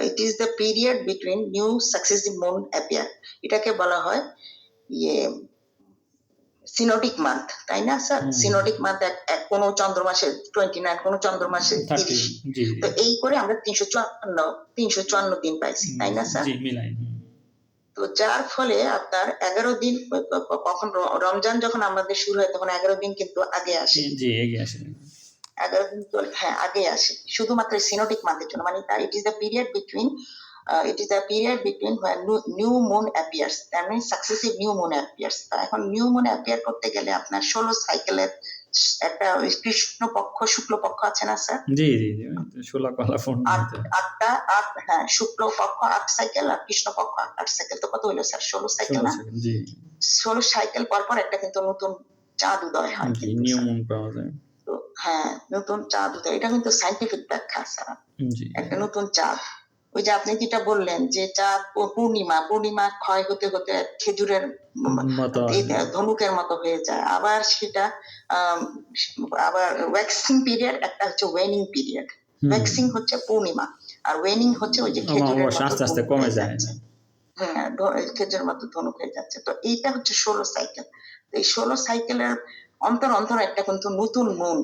it is the period between new successive moon appear, এটাকে বলা হয় সিনোটিক মান্থ, তাই না স্যার? সিনোটিক মান্থ কোন চন্দ্র মাসে 29, কোন চন্দ্র মাসে 30, তো এই করে আমরা 354 দিন পাইছি, তাই না স্যার? তো যার ফলে আপনার 11 দিন, কখন রমজান যখন আমাদের শুরু হয় তখন 11 দিন কিন্তু আগে আসে। 11 দিন আগে আসে শুধুমাত্র সিনোটিক মান্থের জন্য। It is the period between when new moon appears, that means successive new moon appears। এখন নিউ মুন অ্যাপিয়ার করতে গেলে আপনার 16 সাইকেলের একটা কৃষ্ণ পক্ষ শুক্ল পক্ষ আছে না স্যার? জি 16 কলা পূর্ণিমাতে 8টা শুক্ল পক্ষ 8 সাইকেল আর কৃষ্ণ পক্ষ 8 সাইকেল, তো কত হলো স্যার? 16 সাইকেল না? 16 সাইকেল পর একটা কিন্তু নতুন চাঁদ উদয় হয়, নিউ মুন পাওয়া যায়। তো নতুন চাঁদ উদয়, এটা কিন্তু সায়েন্টিফিক ব্যাখ্যা স্যার। একটা নতুন চাঁদ, ওই যে আপনি যেটা বললেন যে চাঁদ পূর্ণিমা ক্ষয় হতে হতে খেজুরের ধনুকের মতো হয়ে যায়, আবার সেটা আবার ওয়াক্সিং পিরিয়ড, একটা হচ্ছে ওয়েনিং পিরিয়ড। ওয়াক্সিং হচ্ছে পূর্ণিমা আর ওয়েনিং হচ্ছে ওই যে খেজুরের আস্তে আস্তে কমে যায়, খেজুরের মতো ধনুক হয়ে যাচ্ছে। তো এইটা হচ্ছে 16 সাইকেল। এই 16 সাইকেলের অন্তর একটা কিন্তু নতুন মুন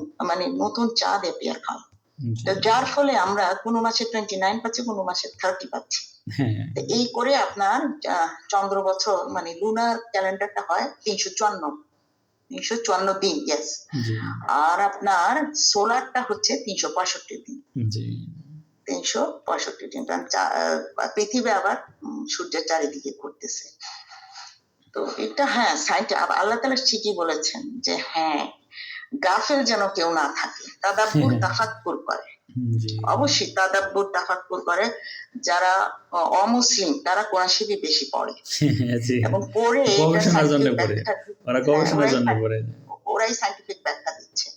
নতুন চাঁদ অ্যাপিয়ার হয়, যার ফলে আমরা কোনো মাসে 29 পাচ্ছি, কোনো মাসে 30 পাচ্ছি। এই করে আপনার চন্দ্র বছর লুনার ক্যালেন্ডারটা হয় 354 দিন, ইয়েস। আর আপনার সোলারটা হচ্ছে 365 দিন। 365 দিন পৃথিবী আবার সূর্যের চারিদিকে ঘুরতেছে। তো এটা আল্লাহ তাআলা ঠিকই বলেছেন যে গাফেল যেন কেউ না থাকে, তাদাব্বুর তাফাক্কুর করে। অবশ্যই তাদাব্বুর তাফাক্কুর করে। যারা অমুসলিম তারা কোরআন শরীফ বেশি পড়ে এবং পড়ে ওরাই সায়েন্টিফিক ব্যাখ্যা দিচ্ছে,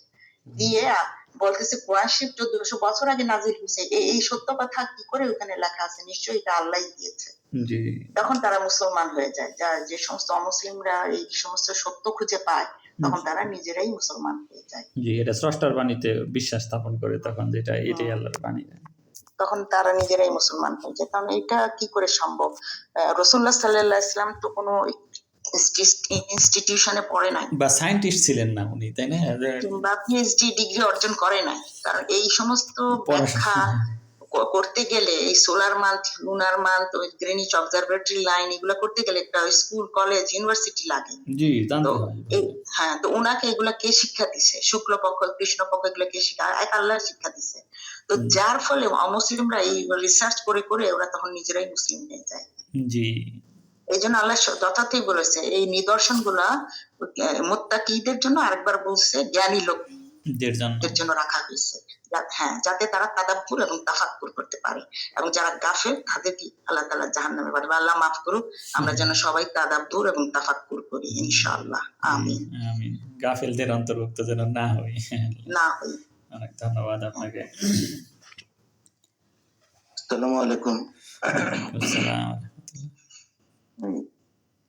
দিয়ে বলতেছে কোরআন শরীফ 1400 বছর আগে নাজিল হয়েছে, এই সত্য কথা কি করে ওখানে লেখা আছে, নিশ্চয়ই এটা আল্লাহ দিয়েছে। জি তখন তারা মুসলমান হয়ে যায়। যে সমস্ত অমুসলিমরা এই সমস্ত সত্য খুঁজে পায়, তখন তারা নিজেরাই মুসলমান হয়ে যায়। জি, এটা স্রষ্টার বাণীতে বিশ্বাস স্থাপন করে তখন, যেটা এটাই আল্লাহর বাণী। তখন তারা নিজেরাই মুসলমান হয়ে যায়। কারণ এটা কি করে সম্ভব? রাসূলুল্লাহ সাল্লাল্লাহু আলাইহি ওয়াসাল্লাম তো কোনো ইনস্টিটিউশনে পড়ে নাই, বা সায়েন্টিস্ট ছিলেন না উনি, তাই না? কিংবা পিএইচডি ডিগ্রি অর্জন করে নাই। কারণ এই সমস্ত ব্যাখ্যা করতে গেলে, এই সোলার মান্থ, লুনার মান্থ, ওই গ্রিনিচ অবজারভেটরি লাইন, এগুলো করতে গেলে একটা স্কুল, কলেজ, ইউনিভার্সিটি লাগে। জি, তো জানতে হয়। হ্যাঁ, তো ওনাকে এগুলা কে শিক্ষা দিছে? শুক্লপক্ষ, কৃষ্ণপক্ষ, এগুলা কে শিক্ষা? এক আল্লাহ শিক্ষা দিছে। তো যার ফলে অমুসলিমরা এই রিসার্চ করে করে ওরা তখন নিজেরাই মুসলিম হয়ে যায়। জি এই জন্য আল্লাহ যথার্থই বলেছে, এই নিদর্শন গুলা মুত্তাকিদের জন্য, আরেকবার বলছে জ্ঞানী লোকদের জন্য রাখা হয়েছে। হ্যাঁ, যাতে তারা তাদাব্বুর এবং তাফাক্কুর করতে পারে। এবং যারা গাফেল তাদেরকে আল্লাহ তাআলা জাহান্নামে পাঠাবে। আল্লাহ মাফ করুক, আমরা যেন সবাই তাদাব্বুর এবং তাফাক্কুর করি ইনশাআল্লাহ। আমিন। আমিন। গাফেলদের অন্তর্ভুক্ত যেন না হই। না হই। অনেক ধন্যবাদ আপনাকে। আসসালামু আলাইকুম। আসসালাম।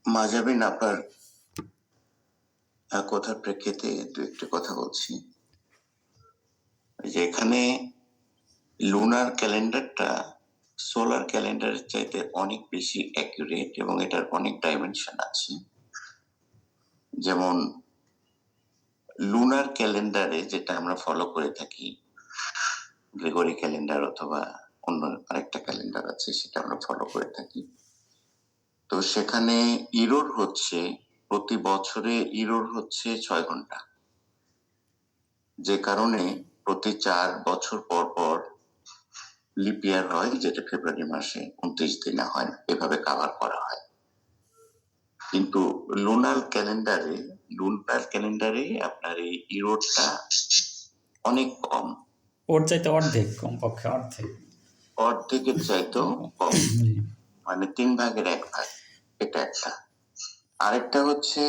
মাজাবিন, আপনার কথার প্রেক্ষিতে দু একটি কথা বলছি। যে এখানে লুনার ক্যালেন্ডারটা সোলার ক্যালেন্ডারের চাইতে অনেক বেশি অ্যাকুরেট এবং এটার অনেক ডাইমেনশন আছে। যেমন লুনার ক্যালেন্ডারে যেটা আমরা ফলো করে থাকি, গ্রেগরি ক্যালেন্ডার অথবা অন্য আরেকটা ক্যালেন্ডার আছে, সেটা আমরা ফলো করে থাকি। তো সেখানে ইরোর হচ্ছে, প্রতি বছরে ইরোর হচ্ছে 6 ঘন্টা, যে কারণে প্রতি 4 বছর পর পর লিপ ইয়ার হয়, যেটা ফেব্রুয়ারি মাসে 29 দিনে হয়, এভাবে কভার করা হয়। কিন্তু লুনার ক্যালেন্ডারে আপনার এই ইরোডটা অনেক কম, ওর চাইতে অর্ধেক, কমপক্ষে অর্ধেকের চাইতেও কম, মানে 3 ভাগের 1 ভাগ। এটা একটা। আরেকটা হচ্ছে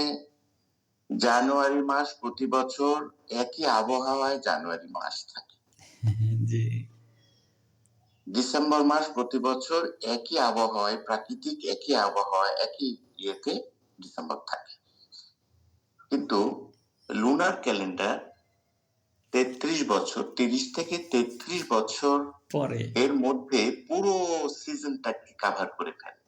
জানুয়ারি মাস প্রতি বছর একই আবহাওয়ায় জানুয়ারি মাস থাকে। জি। ডিসেম্বর মাস প্রতি বছর একই আবহাওয়ায়, প্রাকৃতিক একই আবহাওয়ায়, একই ইয়েতে ডিসেম্বর থাকে। কিন্তু লুনার ক্যালেন্ডার 33 বছর, 30 থেকে 33 বছর পরে এর মধ্যে পুরো সিজনটাকে কভার করে ফেলে।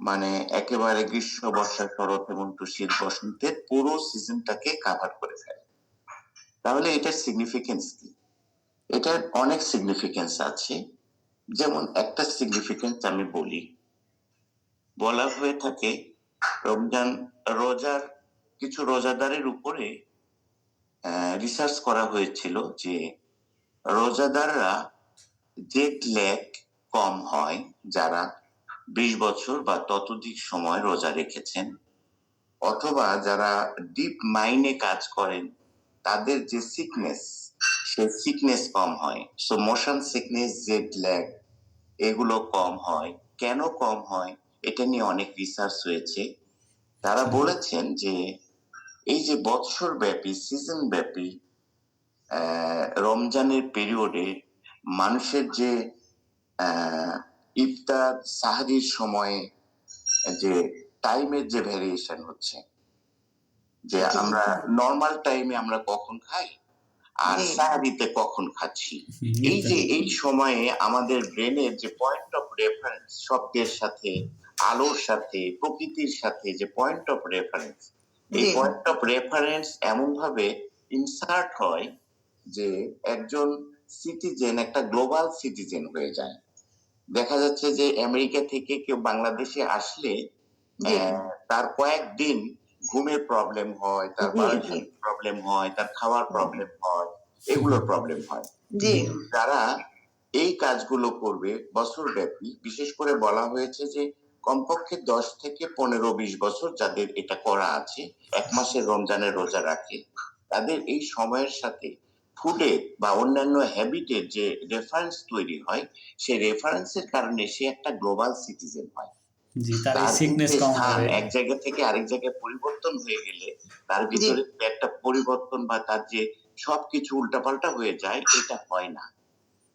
মানে একেবারে গ্রীষ্ম, বর্ষা, শরৎ, হেমন্ত, শীত, বসন্তের পুরো সিজনটাকে কভার করে ফেলে। তাহলে এটার সিগনিফিকেন্স কি? এটার অনেক সিগনিফিকেন্স আছে। যেমন একটা সিগনিফিকেন্স আমি বলা হয়ে থাকে, রমজান রোজার কিছু রোজাদারের উপরে রিসার্চ করা হয়েছিল যে রোজাদাররা জেট ল্যাগ কম হয়, যারা 20 বছর বা ততোধিক সময় রোজা রেখেছেন, অথবা যারা ডিপ মাইনে কাজ করেন, তাদের যে সিকনেস, সেই সিকনেস কম হয়। So motion sickness, jet lag, এগুলো কম হয়। কেন কম হয় এটা নিয়ে অনেক রিসার্চ হয়েছে। তারা বলেছেন যে এই যে বৎসর ব্যাপী, সিজন ব্যাপী রমজানের পিরিয়ডে মানুষের যে ইফতার সাহারির সময়ে যে টাইমের যে ভেরিয়েশন হচ্ছে, যে আমরা নর্মাল টাইমে আমরা কখন খাই আর সাহারিতে কখন খাচ্ছি, এই যে এই সময়ে আমাদের ব্রেনের যে পয়েন্ট অফ রেফারেন্স, শব্দের সাথে, আলোর সাথে, প্রকৃতির সাথে যে পয়েন্ট অফ রেফারেন্স, এই পয়েন্ট অফ রেফারেন্স এমন ভাবে ইনসার্ট হয় যে একজন সিটিজেন একটা গ্লোবাল সিটিজেন হয়ে যায়। দেখা যাচ্ছে যে আমেরিকা থেকে কেউ বাংলাদেশে আসলে তার কয়েকদিন ঘুমের প্রবলেম হয়, তার প্রবলেম হয়, তার খাওয়ার প্রবলেম হয়, এগুলোর প্রবলেম হয়। যারা এই কাজগুলো করবে বছর ব্যাপী, বিশেষ করে বলা হয়েছে যে কমপক্ষে 10 থেকে 15-20 বছর যাদের এটা করা আছে, 1 মাসের রমজানের রোজা রাখে, তাদের এই সময়ের সাথে ফুডের বা অন্যান্য হ্যাবিটের যে রেফারেন্স তৈরি হয়, সেই রেফারেন্সের কারণে সে একটা গ্লোবাল সিটিজেন হয়। এক জায়গা থেকে আরেক জায়গায় পরিবর্তন হয়ে গেলে তার ভিতরে একটা পরিবর্তন বা তার যে সবকিছু উল্টাপাল্টা হয়ে যায়, এটা হয় না।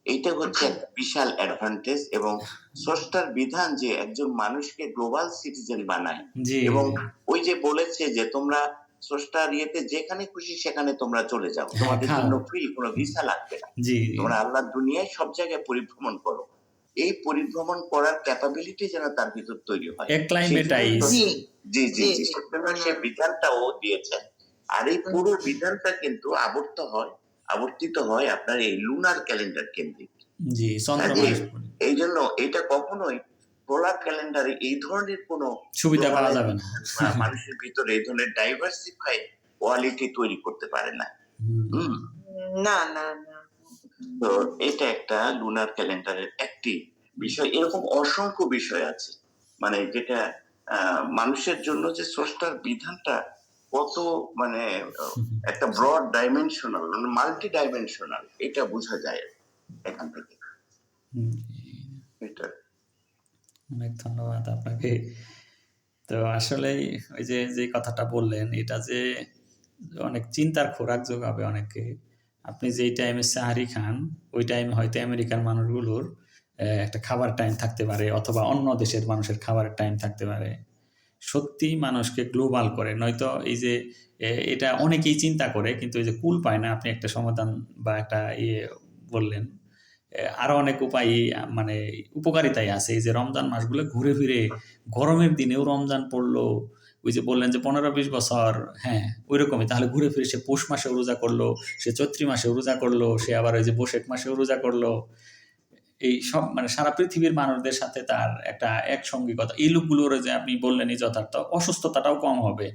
এইটা হচ্ছে একটা বিশাল অ্যাডভান্টেজ। এবং স্রষ্টার বিধান যে একজন মানুষকে গ্লোবাল সিটিজেন বানায়, জি এবং ওই যে বলেছে যে তোমরা স্রষ্টার ইয়েতে যেখানে খুশি সেখানে তোমরা চলে যাও, হ্যাঁ, তোমাদের খাও। জন্য ফ্রি, কোনো ভিসা লাগবে না, জি তোমরা আল্লাহর দুনিয়ায় সব জায়গায় পরিভ্রমণ করো। এই পরিভ্রমণ করার ক্যাপাবিলিটি যেন তার ভিতর তৈরি হয়, অ্যাক্লাইমেটাইজ। জি জি জি জি জি, জি সেজন্য সে বিধানটা ও দিয়েছেন। আর এই পুরো বিধানটা কিন্তু আবর্তিত হয় আপনার এই লুনার ক্যালেন্ডার কেন্দ্রিক। জি চন্দ্র কাজেই মাস এই জন্য এটা কখনোই সোলার ক্যালেন্ডারে এই ধরনের কোনো সুবিধা পাওয়া যাবে না। মানুষের ভিতরে এই ধরনের ডাইভার্সিফাই কোয়ালিটি তৈরি করতে পারে না। হুম। না না না তো এটা একটা লুনার ক্যালেন্ডারের একটি বিষয়। এরকম অসংখ্য বিষয় আছে, মানে যেটা মানুষের জন্য যে স্রষ্টার বিধানটা কত মানে একটা ব্রড ডাইমেনশনাল, মাল্টি ডাইমেনশনাল, এটা বোঝা যায় এখান থেকে। এটা অনেক ধন্যবাদ আপনাকে। তো আসলে ওই যে যে কথাটা বললেন, এটা যে অনেক চিন্তার খোরাক যোগাবে অনেককে। আপনি যেই টাইমে সাহারি খান, ওই টাইমে হয়তো আমেরিকার মানুষগুলোর একটা খাবার টাইম থাকতে পারে, অথবা অন্য দেশের মানুষের খাবারের টাইম থাকতে পারে। সত্যি মানুষকে গ্লোবাল করে, নয়তো এই যে এটা অনেকেই চিন্তা করে কিন্তু এই যে কুল পায় না। আপনি একটা সমাধান বা একটা বললেন, আরো অনেক উপায় মানে উপকারিতাই আছে। এই যে রমজান মাসগুলো ঘুরে ফিরে গরমের দিনেও রমজান পড়লো, ওই যে বললেন যে 15-20 বছর, হ্যাঁ ওই রকমই। তাহলে ঘুরে ফিরে সে পৌষ মাসেও রোজা করলো, সে চৈত্রী মাসেও রোজা করলো, সে আবার ওই যে বৈশাখ মাসেও রোজা করলো। এই সব মানে সারা পৃথিবীর মানুষদের সাথে তার একটা একসঙ্গিকতা। এই লোকগুলোর যে আপনি বললেনই যথার্থ, অসুস্থতাটাও কম হবে,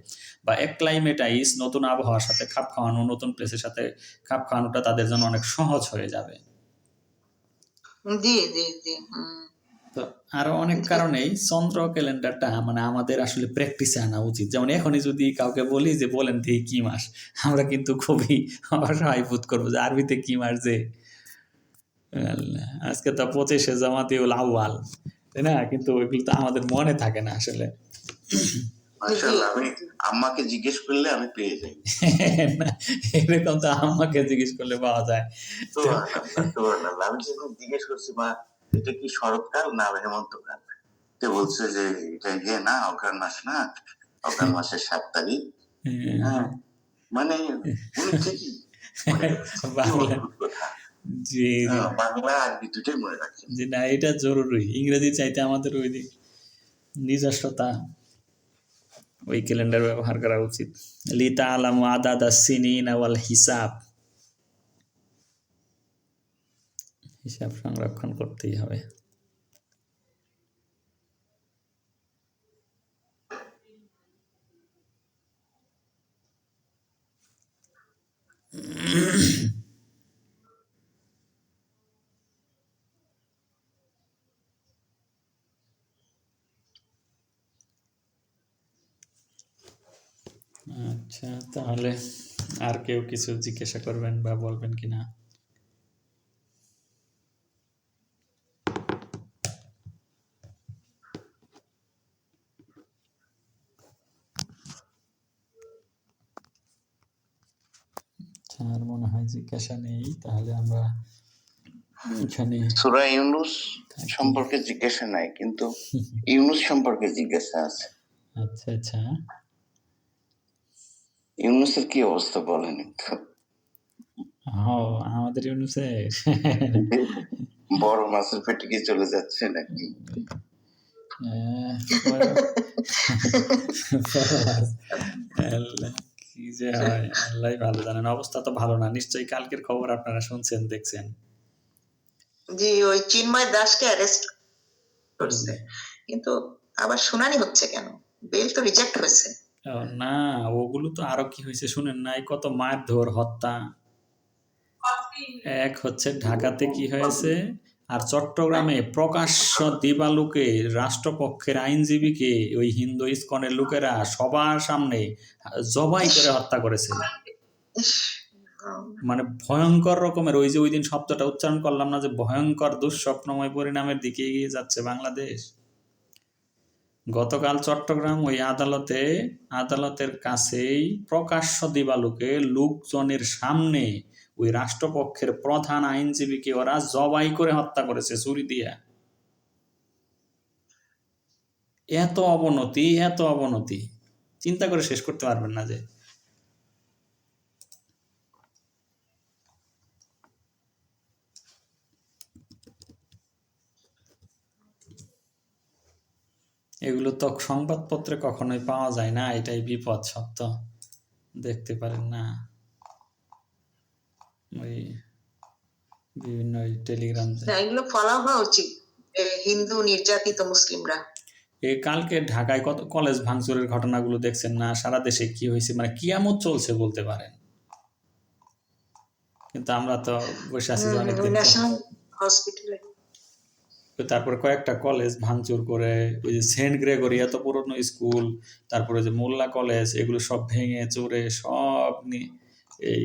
বা অ্যাক্লাইমেটাইজ, নতুন আবহাওয়ার সাথে খাপ খাওয়ানো, নতুন প্লেসের সাথে খাপ খাওয়ানোটা তাদের জন্য অনেক সহজ হয়ে যাবে। জি জি জি তো আরো অনেক কারণেই চন্দ্র ক্যালেন্ডারটা মানে আমাদের আসলে প্র্যাকটিসে আনা উচিত। যেমন এখনই যদি কাউকে বলি যে বলেন দেখি কি মাস, আমরা কিন্তু খুবই অসহায় বোধ করবো যে আরবিতে কি মাস যে। আজকে তো 25শে জামাতিউল আউয়াল, তাই না? কিন্তু ওইগুলো তো আমাদের মনে থাকে না আসলে। মাশাআল্লাহ, আমি আম্মাকে জিজ্ঞেস করলে আমি পেয়ে যাই। না, এরকম তো আম্মাকে জিজ্ঞেস করলে পাওয়া যায়। সুবহানাল্লাহ, আমি যখন জিজ্ঞেস করছি মা এটা কি শরৎকাল না হেমন্তকাল, তো বলছে যে এটা না, অঘ্রাণ মাস না, অঘ্রাণ মাসের 7 তারিখ। হ্যাঁ, মানে উনি ঠিকই বাংলা, জি জি বাংলা আরবি দুটোই মনে রাখছেন। জি, না এটা জরুরি। ইংরেজি চাইতে আমাদের ওই নিজস্বতা, ওই ক্যালেন্ডার ব্যবহার করা উচিত। লিতাআলামু আদাদাস সিনিনা ওয়াল হিসাব, হিসাব সংরক্ষণ করতেই হবে। আচ্ছা, তাহলে আর কেউ কিছু জিজ্ঞাসা করবেন বা বলবেন কিনা? আর মনে হয় জিজ্ঞাসা নেই, তাহলে আমরা এখানে সূরা ইউনূস সম্পর্কে জিজ্ঞাসা নাই, কিন্তু ইউনূস সম্পর্কে জিজ্ঞাসা আছে। আচ্ছা আচ্ছা, ইউনূসের কি অবস্থা বলেন একটু। আমাদের ইউনূসের বড় মাছের পেটে কি চলে যাচ্ছে নাকি? কি যে হয় আল্লাহই ভালো জানেন। অবস্থা তো ভালো না। নিশ্চয়ই কালকের খবর আপনারা শুনছেন, দেখছেন। জি, ওই চিন্ময় দাসকে অ্যারেস্ট করছে, কিন্তু আবার শুনানি হচ্ছে কেন? বেল তো রিজেক্ট হয়েছে। না, ওগুলো তো আরো কি হয়েছে শুনেন নাই? কত মারধর, হত্যা। এক হচ্ছে ঢাকাতে কি হয়েছে, আর চট্টগ্রামে প্রকাশ্য দিবালোকে রাষ্ট্রপক্ষের আইনজীবীকে ওই হিন্দু ইসকনের লোকেরা সবার সামনে জবাই করে হত্যা করেছে। মানে ভয়ঙ্কর রকমের, ওই যে ওই দিন শব্দটা উচ্চারণ করলাম না, যে ভয়ঙ্কর দুঃস্বপ্নময় পরিণামের দিকে এগিয়ে যাচ্ছে বাংলাদেশ। গতকাল চট্টগ্রাম ওই আদালতের কাছেই প্রকাশ্য দিবালোকে লোকজনের সামনে ওই রাষ্ট্রপক্ষের প্রধান আইনজীবীকে ওরা জবাই করে হত্যা করেছে ছুরি দিয়া। এত অবনতি চিন্তা করে শেষ করতে পারবেন না। যে এগুলো তো সংবাদপত্রে কখনোই পাওয়া যায় না, এটাই বিপদ। সত্য দেখতে পারেন না ওই বিভিন্ন টেলিগ্রাম। এগুলো ফলো হওয়া উচিত, হিন্দু নির্যাতিত মুসলিমরা। কালকে ঢাকায় কত কলেজ ভাঙচুরের ঘটনাগুলো দেখছেন না? সারা দেশে কি হয়েছে, মানে কিয়ামত চলছে বলতে পারেন। কিন্তু আমরা তো বসে আছি অনেকদিন। তারপরে কয়েকটা কলেজ ভাঙচুর করে, ওই যে সেন্ট গ্রেগরি এত পুরনো স্কুল, তারপরে যে মোল্লা কলেজ, এগুলো সব ভেঙে চুরে সব এই।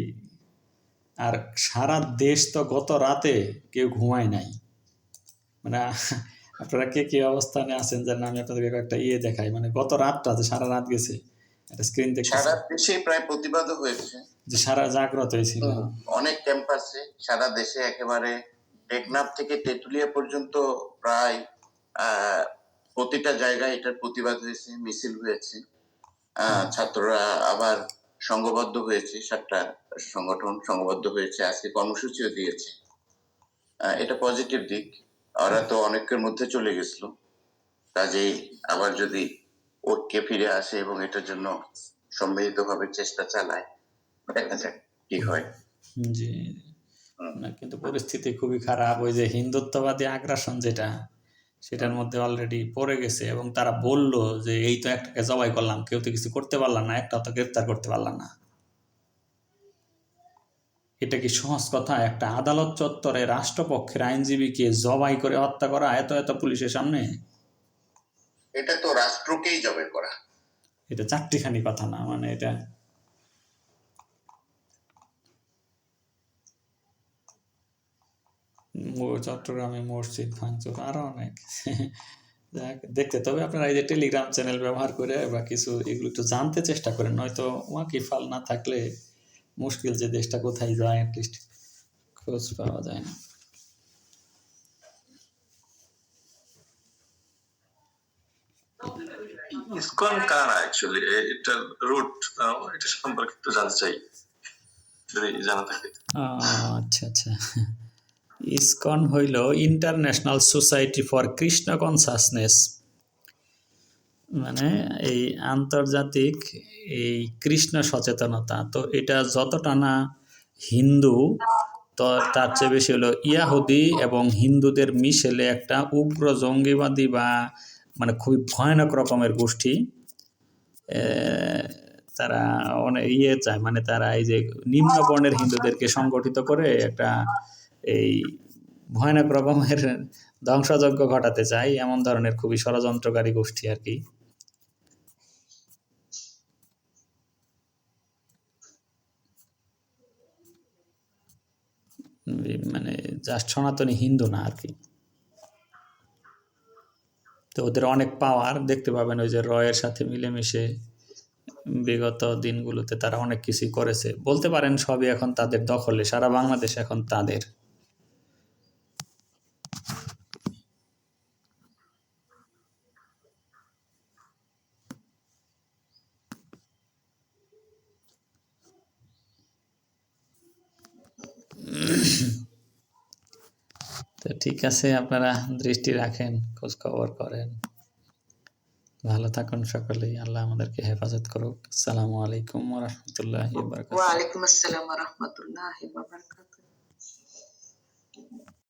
আর সারা দেশ তো গত রাতে কেউ ঘুমায় নাই। মানে আপনারা কে অবস্থানে আছেন জানেন, আমি আপনাদেরকে একটা দেখাই। মানে গত রাতটা যে সারা রাত গেছে, একটা স্ক্রিন দেখতে, সারা দেশে প্রায় প্রতিবাদ হয়েছে, যে সারা জাগ্রত হয়েছিল অনেক ক্যাম্পাসে সারা দেশে। একেবারে টেকনাফ থেকে তেঁতুলিয়া পর্যন্ত প্রায় প্রতিটা জায়গায় এটার প্রতিবাদ হয়েছে, মিছিল হয়েছে। ছাত্ররা আবার সংঘবদ্ধ হয়েছে, 7টা সংগঠন সংঘবদ্ধ হয়েছে, আজকে কর্মসূচিও দিয়েছে। এটা পজিটিভ দিক। ওরা তো অনেকের মধ্যে চলে গেছিল, কাজেই আবার যদি ঐক্যে ফিরে আসে এবং এটার জন্য সম্মিলিতভাবে চেষ্টা চালায়, দেখা যাক কি হয়। জি না, কিন্তু পরিস্থিতি খুবই খারাপ। ওই যে হিন্দুত্ববাদী আগ্রাসন যেটা, সেটার মধ্যে অলরেডি পড়ে গেছে। এবং তারা বলল যে এই তো একটাকে জবাই করলাম, কেউ তো কিছু করতে পারলাম না, একটা তো গ্রেফতার করতে পারলাম না। এটা কি সহজ কথা? একটা আদালত চত্বরে রাষ্ট্রপক্ষের আইনজীবীকে জবাই করে হত্যা করা এত পুলিশের সামনে, এটা তো রাষ্ট্রকেই জবাই করা। এটা চারটিখানি কথা না। মানে এটা চট্টগ্রামে মসজিদ ভাঙচুর, আরো অনেক দেখতে। তবে আপনারা এই যে টেলিগ্রাম চ্যানেল ব্যবহার করে বা কিছু এগুলো একটু জানতে চেষ্টা করেন, নয়তো ওয়াকিফাল না থাকলে মুশকিল, যে দেশটা কোথায় যায় অ্যাটলিস্ট খোঁজ পাওয়া যায় না। ইসকন কারা অ্যাকচুয়ালি, এটা রুট, এটা সম্পর্কে একটু জানতে চাই যদি জানা থাকে। আচ্ছা। ইসকন হইল international society for Krishna consciousness, মানে এই আন্তর্জাতিক এই কৃষ্ণ সচেতনতা। তো এটা যতটা না হিন্দু, তো তার চেয়ে বেশি হলো ইয়াহুদি এবং হিন্দুদের মিশেলে একটা উগ্র জঙ্গিবাদী বা মানে খুবই ভয়ানক রকমের গোষ্ঠী। তারা অনেক চায়, মানে তারা এই যে নিম্ন বর্ণের হিন্দুদেরকে সংগঠিত করে একটা এই ভয়ানক রকমের ধ্বংসযজ্ঞ ঘটাতে চায়, এমন ধরনের খুবই ষড়যন্ত্রকারী গোষ্ঠী আর কি। মানে জাস্ট সনাতনী হিন্দু না আর কি। তো ওদের অনেক পাওয়ার দেখতে পাবেন, ওই যে রয়ের সাথে মিলেমিশে বিগত দিনগুলোতে তারা অনেক কিছুই করেছে। বলতে পারেন সবই এখন তাদের দখলে, সারা বাংলাদেশ এখন তাদের। তো ঠিক আছে, আপনারা দৃষ্টি রাখেন, খোঁজ খবর করেন, ভালো থাকুন সকলেই। আল্লাহ আমাদেরকে হেফাজত করুক। আসসালামু আলাইকুম ওয়া রাহমাতুল্লাহি ওয়া বারাকাতুহু। ওয়া আলাইকুম আসসালাম ওয়া রাহমাতুল্লাহি ওয়া বারাকাতুহু।